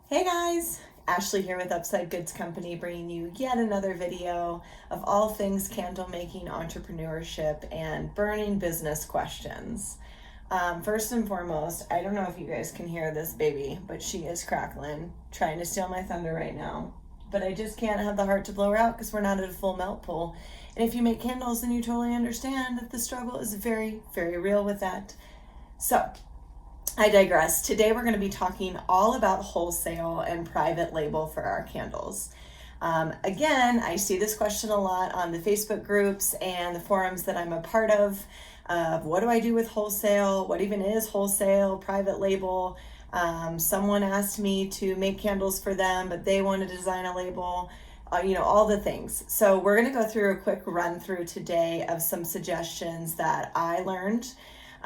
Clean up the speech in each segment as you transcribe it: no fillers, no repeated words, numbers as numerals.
Hey guys, Ashley here with Upside Goods Company, bringing you yet another video of all things candle making, entrepreneurship, and burning business questions. First and foremost, I don't know if you guys can hear this baby, but she is crackling, trying to steal my thunder right now. But I just can't have the heart to blow her out because we're not at a full melt pool. And if you make candles, then you totally understand that the struggle is very, very real with that. So, I digress. Today we're going to be talking all about wholesale and private label for our candles. Again, I see this question a lot on the Facebook groups and the forums that I'm a part of. What do I do with wholesale? What even is wholesale, private label? Someone asked me to make candles for them, but they want to design a label. All the things. So we're going to go through a quick run through today of some suggestions that I learned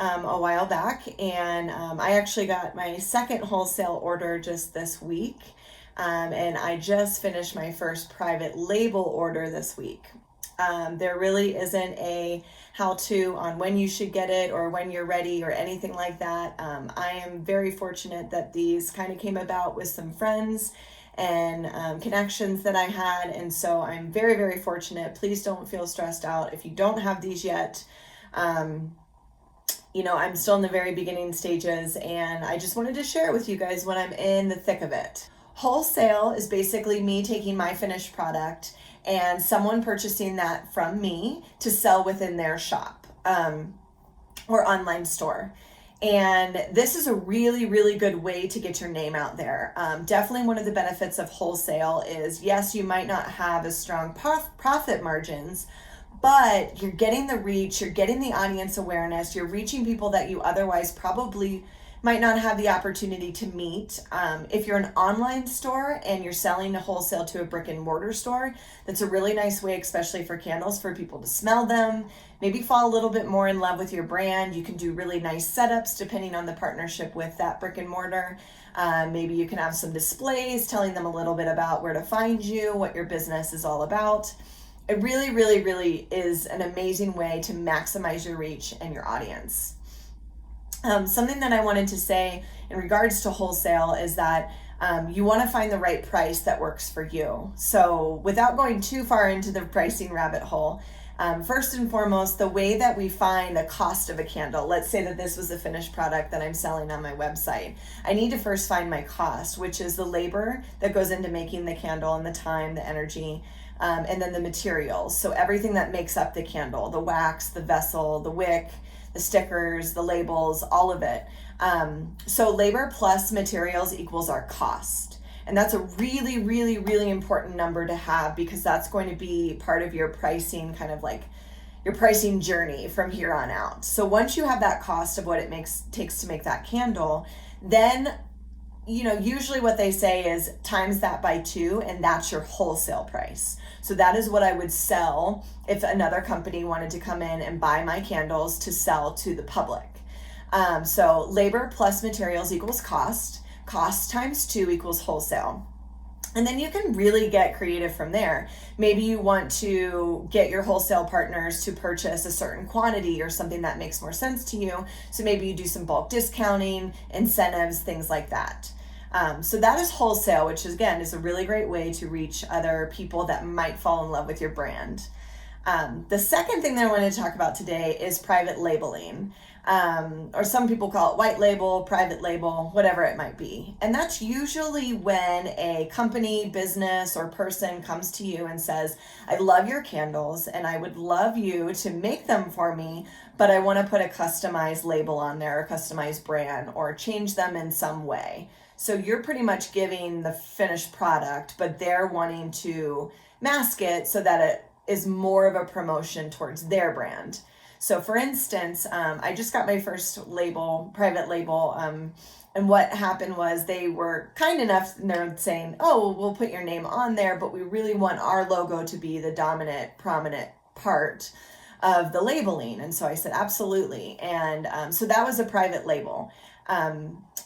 a while back, and I actually got my second wholesale order just this week, and I just finished my first private label order this week. There really isn't a how-to on when you should get it or when you're ready or anything like that. I am very fortunate that these kind of came about with some friends and connections that I had, and so I'm very, very fortunate. Please don't feel stressed out if you don't have these yet. I'm still in the very beginning stages, and I just wanted to share it with you guys when I'm in the thick of it. Wholesale is basically me taking my finished product and someone purchasing that from me to sell within their shop or online store. And this is a really, really good way to get your name out there. Definitely one of the benefits of wholesale is, yes, you might not have as strong profit margins, but you're getting the reach, you're getting the audience awareness, you're reaching people that you otherwise probably might not have the opportunity to meet. If you're an online store and you're selling a wholesale to a brick and mortar store, that's a really nice way, especially for candles, for people to smell them, maybe fall a little bit more in love with your brand. You can do really nice setups depending on the partnership with that brick and mortar. Maybe you can have some displays telling them a little bit about where to find you, what your business is all about. It really, really, really is an amazing way to maximize your reach and your audience. Something that I wanted to say in regards to wholesale is that you want to find the right price that works for you. So without going too far into the pricing rabbit hole, first and foremost, the way that we find a cost of a candle, let's say that this was a finished product that I'm selling on my website. I need to first find my cost, which is the labor that goes into making the candle and the time, the energy, and then the materials. So everything that makes up the candle, the wax, the vessel, the wick, the stickers, the labels, all of it. So labor plus materials equals our cost. And that's a really, really, really important number to have, because that's going to be part of your pricing, kind of like your pricing journey from here on out. So once you have that cost of what it takes to make that candle, then usually what they say is times that by 2, and that's your wholesale price. So that is what I would sell if another company wanted to come in and buy my candles to sell to the public. So labor plus materials equals cost. Cost times 2 equals wholesale. And then you can really get creative from there. Maybe you want to get your wholesale partners to purchase a certain quantity or something that makes more sense to you. So maybe you do some bulk discounting, incentives, things like that. So that is wholesale, which again is a really great way to reach other people that might fall in love with your brand. The second thing that I want to talk about today is private labeling, or some people call it white label, private label, whatever it might be. And that's usually when a company, business, or person comes to you and says, I love your candles and I would love you to make them for me, but I want to put a customized label on there, a customized brand, or change them in some way. So you're pretty much giving the finished product, but they're wanting to mask it so that it is more of a promotion towards their brand. So for instance, I just got my first label, private label, and what happened was they were kind enough, and they're saying, oh, we'll put your name on there, but we really want our logo to be the dominant, prominent part of the labeling. And so I said, absolutely. And so that was a private label.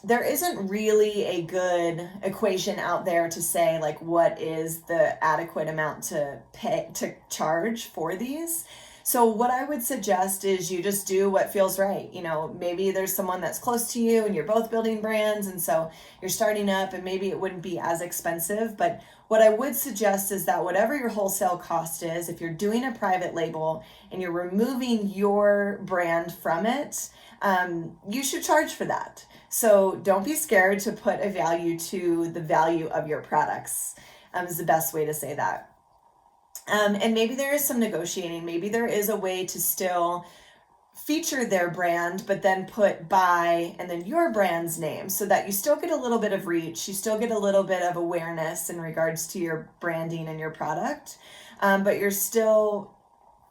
There isn't really a good equation out there to say like what is the adequate amount to charge for these. So what I would suggest is you just do what feels right. You know, maybe there's someone that's close to you and you're both building brands, and so you're starting up and maybe it wouldn't be as expensive. But what I would suggest is that whatever your wholesale cost is, if you're doing a private label and you're removing your brand from it, you should charge for that. So don't be scared to put a value to the value of your products, is the best way to say that. And maybe there is some negotiating. Maybe there is a way to still feature their brand, but then put by and then your brand's name so that you still get a little bit of reach. You still get a little bit of awareness in regards to your branding and your product, but you're still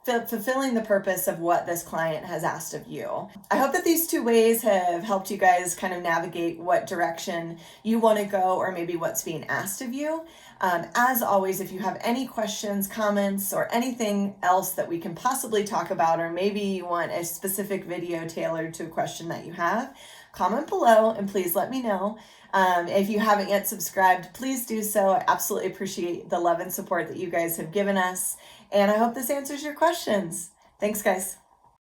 fulfilling the purpose of what this client has asked of you. I hope that these two ways have helped you guys kind of navigate what direction you want to go or maybe what's being asked of you. As always, if you have any questions, comments, or anything else that we can possibly talk about, or maybe you want a specific video tailored to a question that you have, comment below and please let me know. If you haven't yet subscribed, please do so. I absolutely appreciate the love and support that you guys have given us. And I hope this answers your questions. Thanks, guys.